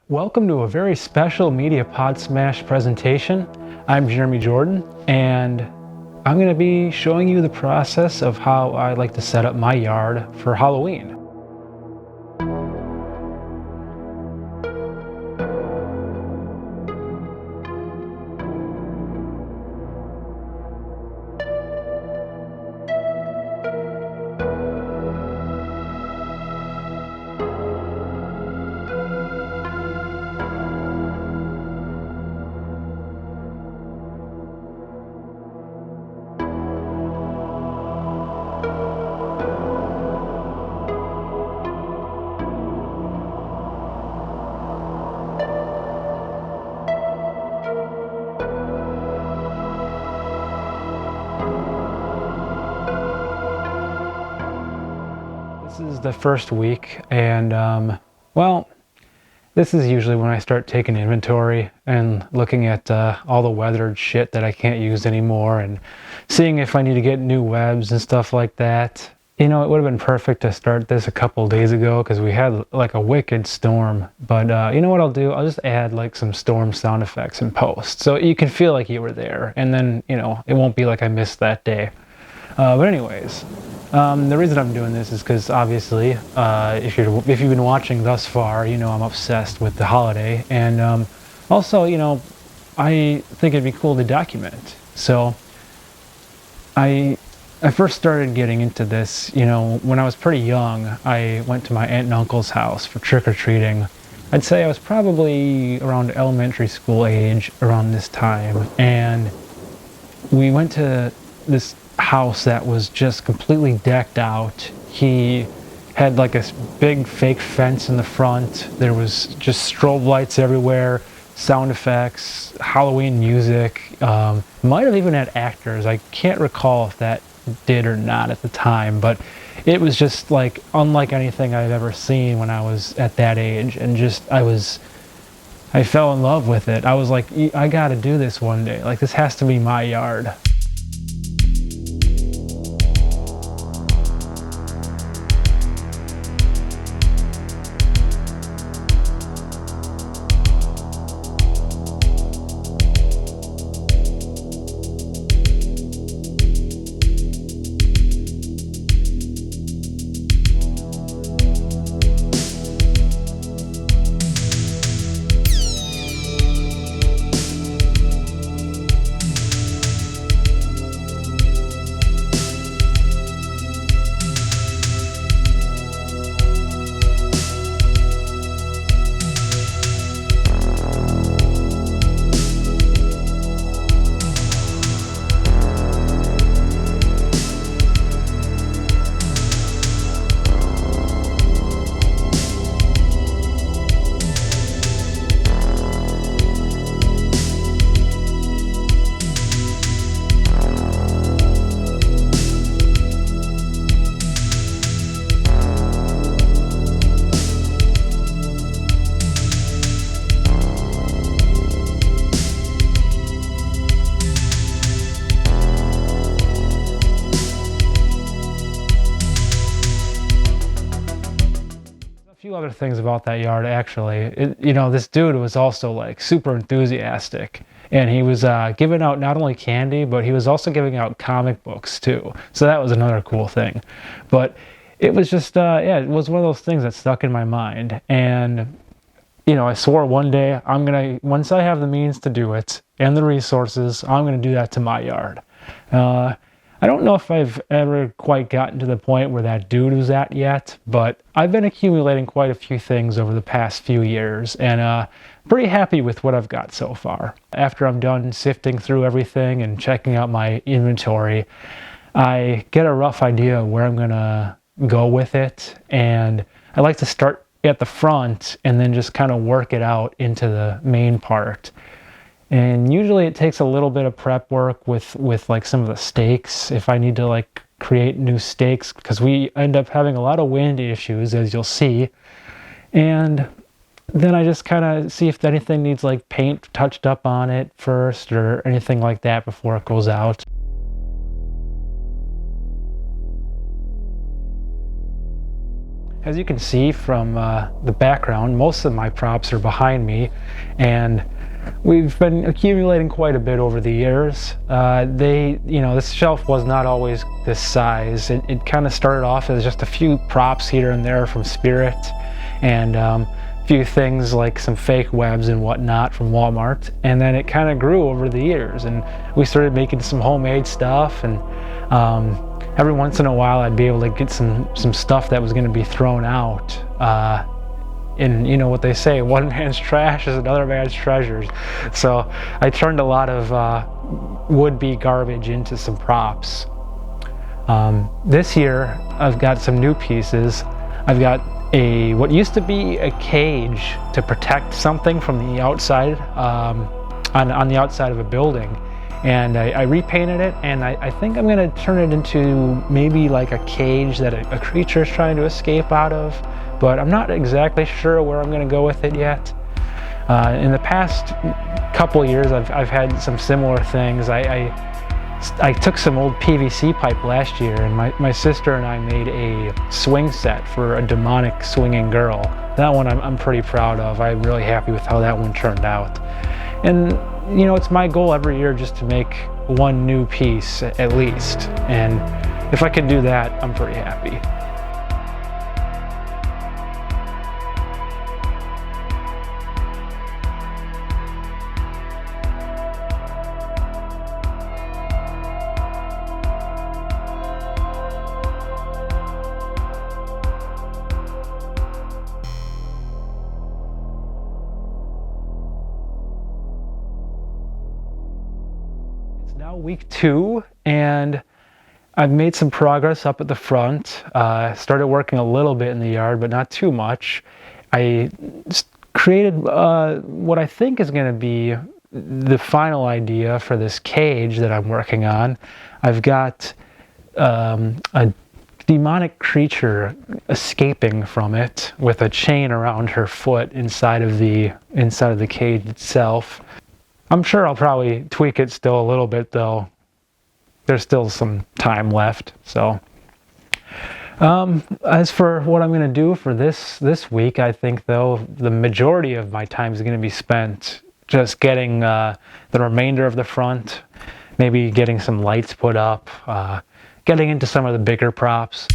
Welcome to a very special Media Pod Smash presentation. I'm Jeremy Jordan, and I'm going to be showing you the process of how I like to set up my yard for Halloween. This is the first week, and well, this is usually when I start taking inventory and looking at all the weathered shit that I can't use anymore and seeing if I need to get new webs and stuff like that. You know, it would have been perfect to start this a couple days ago because we had like a wicked storm, but you know what I'll do? I'll just add like some storm sound effects in post so you can feel like you were there, and then, you know, it won't be like I missed that day. But anyways, the reason I'm doing this is because obviously, if you've been watching thus far, you know I'm obsessed with the holiday, and also, you know, I think it'd be cool to document. So I first started getting into this, you know, when I was pretty young. I went to my aunt and uncle's house for trick-or-treating. I'd say I was probably around elementary school age around this time, and we went to this house that was just completely decked out. He had like a big fake fence in the front. There was just strobe lights everywhere, sound effects, Halloween music. Might have even had actors. I can't recall if that did or not at the time, but it was just like unlike anything I've ever seen when I was at that age, and just I fell in love with it. I was like, I gotta do this one day. Like, this has to be my yard. Few other things about that yard, actually. You know, this dude was also like super enthusiastic, and he was giving out not only candy, but he was also giving out comic books too. So that was another cool thing. But it was just yeah, it was one of those things that stuck in my mind. And you know, I swore one day once I have the means to do it and the resources, I'm gonna do that to my yard. I don't know if I've ever quite gotten to the point where that dude was at yet, but I've been accumulating quite a few things over the past few years, and pretty happy with what I've got so far. After I'm done sifting through everything and checking out my inventory, I get a rough idea of where I'm gonna go with it, and I like to start at the front and then just kind of work it out into the main part. And usually it takes a little bit of prep work with like some of the stakes, if I need to like create new stakes, because we end up having a lot of wind issues, as you'll see. And then I just kind of see if anything needs like paint touched up on it first or anything like that before it goes out. As you can see from the background, most of my props are behind me, and we've been accumulating quite a bit over the years. This shelf was not always this size. It kind of started off as just a few props here and there from Spirit, and a few things like some fake webs and whatnot from Walmart. And then it kind of grew over the years, and we started making some homemade stuff, and every once in a while I'd be able to get some stuff that was going to be thrown out. And you know what they say, one man's trash is another man's treasures. So I turned a lot of would-be garbage into some props. This year I've got some new pieces. I've got what used to be a cage to protect something from the outside, on the outside of a building. And I repainted it, and I think I'm going to turn it into maybe like a cage that a creature is trying to escape out of. But I'm not exactly sure where I'm going to go with it yet. In the past couple years, I've had some similar things. I took some old PVC pipe last year, and my sister and I made a swing set for a demonic swinging girl. That one I'm pretty proud of. I'm really happy with how that one turned out. And you know, it's my goal every year just to make one new piece at least. And if I can do that, I'm pretty happy. Now week 2, and I've made some progress up at the front. Started working a little bit in the yard, but not too much. I created what I think is going to be the final idea for this cage that I'm working on. I've got a demonic creature escaping from it with a chain around her foot inside of the cage itself. I'm sure I'll probably tweak it still a little bit, though. There's still some time left. So, as for what I'm going to do for this week, I think, though, the majority of my time is going to be spent just getting the remainder of the front, maybe getting some lights put up, getting into some of the bigger props.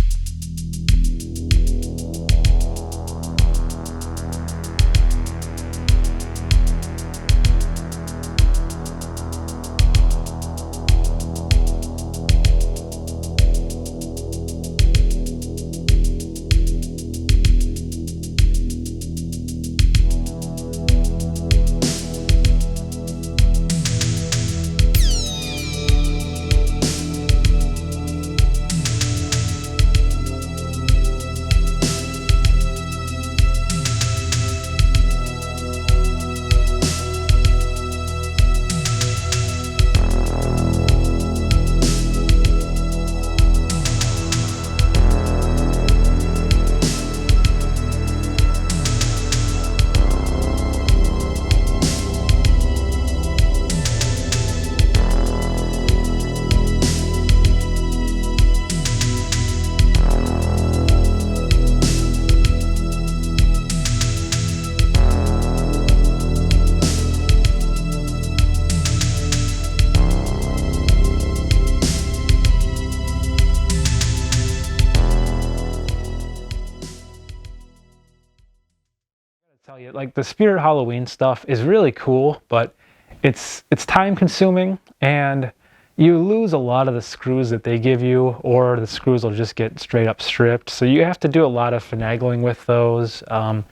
Tell you, like, the Spirit Halloween stuff is really cool, but it's time consuming, and you lose a lot of the screws that they give you, or the screws will just get straight up stripped. So you have to do a lot of finagling with those. I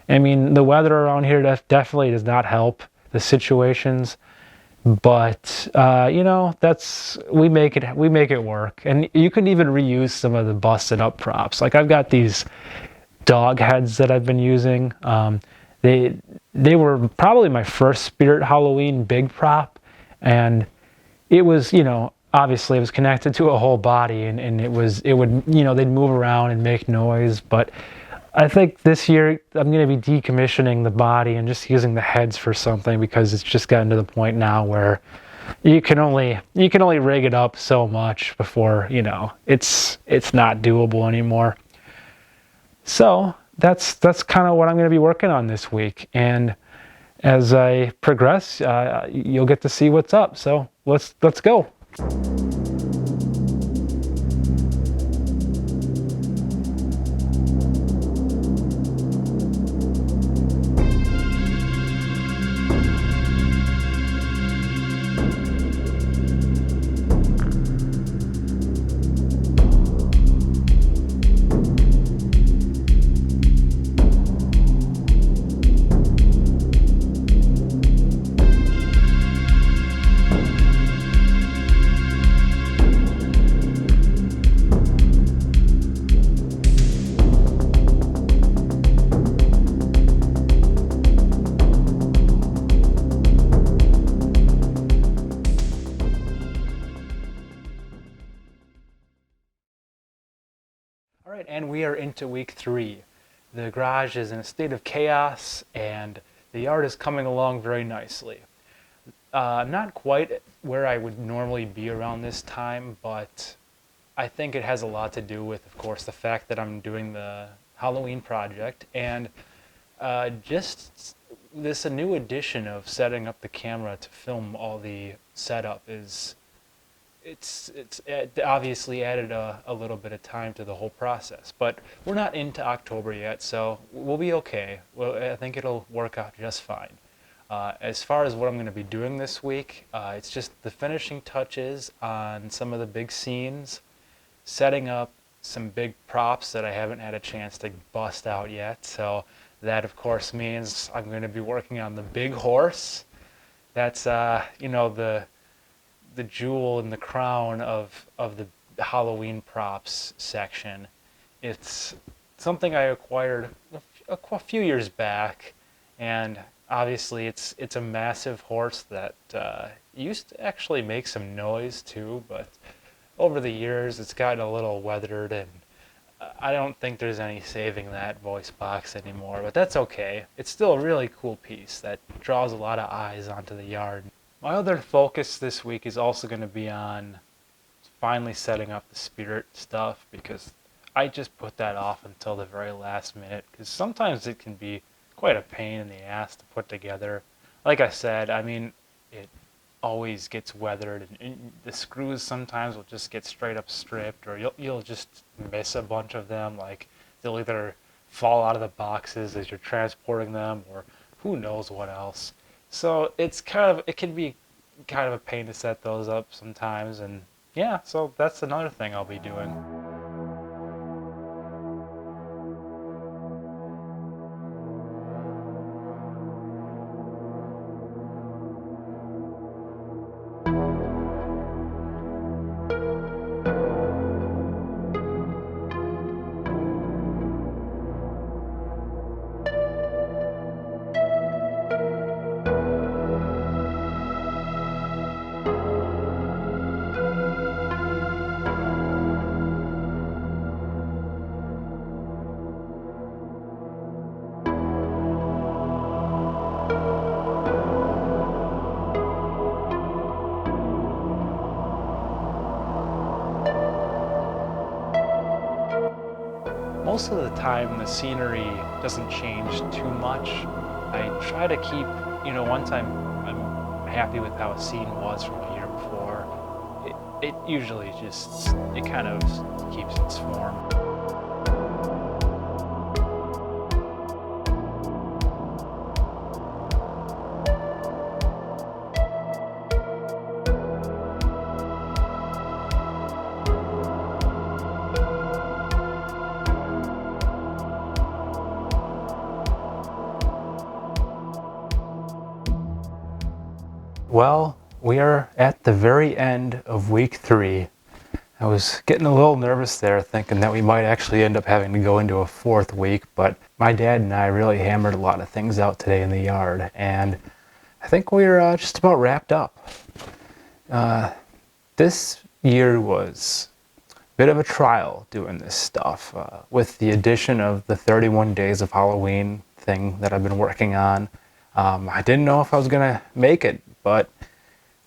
mean, the weather around here definitely does not help the situations, but you know, we make it work. And you can even reuse some of the busted up props. Like, I've got these dog heads that I've been using. They were probably my first Spirit Halloween big prop, and it was, you know, obviously it was connected to a whole body, and it would, you know, they'd move around and make noise. But I think this year I'm going to be decommissioning the body and just using the heads for something, because it's just gotten to the point now where you can only rig it up so much before, you know, it's not doable anymore. So that's kind of what I'm going to be working on this week. And as I progress, you'll get to see what's up. So let's go. All right, and we are into week 3. The garage is in a state of chaos, and the yard is coming along very nicely. Not quite where I would normally be around this time, but I think it has a lot to do with, of course, the fact that I'm doing the Halloween project, and just this a new addition of setting up the camera to film all the setup is it's obviously added a little bit of time to the whole process. But we're not into October yet, so we'll be okay. Well, I think it'll work out just fine. As far as what I'm going to be doing this week, it's just the finishing touches on some of the big scenes, setting up some big props that I haven't had a chance to bust out yet. So that, of course, means I'm going to be working on the big horse. That's, the jewel in the crown of the Halloween props section. It's something I acquired a few years back, and obviously it's a massive horse that used to actually make some noise too, but over the years it's gotten a little weathered, and I don't think there's any saving that voice box anymore, but that's okay. It's still a really cool piece that draws a lot of eyes onto the yard. My other focus this week is also going to be on finally setting up the spirit stuff, because I just put that off until the very last minute, because sometimes it can be quite a pain in the ass to put together. Like I said, I mean, it always gets weathered, and the screws sometimes will just get straight up stripped, or you'll just miss a bunch of them. Like they'll either fall out of the boxes as you're transporting them, or who knows what else. So it can be kind of a pain to set those up sometimes, and yeah, so that's another thing I'll be doing. Most of the time the scenery doesn't change too much. I try to keep, once I'm happy with how a scene was from the year before, it usually it kind of keeps its form. Well, we are at the very end of week 3. I was getting a little nervous there, thinking that we might actually end up having to go into a 4th week, but my dad and I really hammered a lot of things out today in the yard, and I think we're just about wrapped up. This year was a bit of a trial doing this stuff, with the addition of the 31 Days of Halloween thing that I've been working on. I didn't know if I was going to make it, but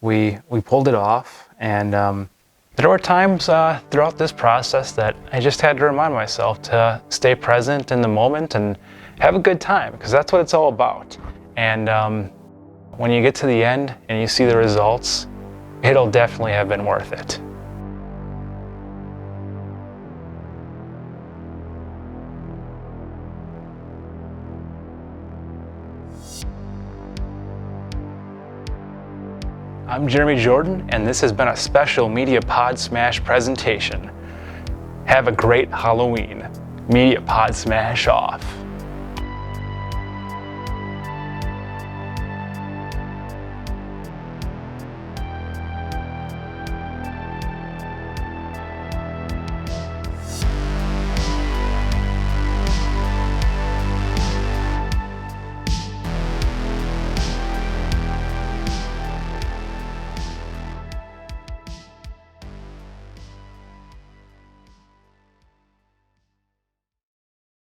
we pulled it off, and There were times throughout this process that I just had to remind myself to stay present in the moment and have a good time, because that's what it's all about. And when you get to the end and you see the results, it'll definitely have been worth it. I'm Jeremy Jordan, and this has been a special Media Pod Smash presentation. Have a great Halloween. Media Pod Smash off.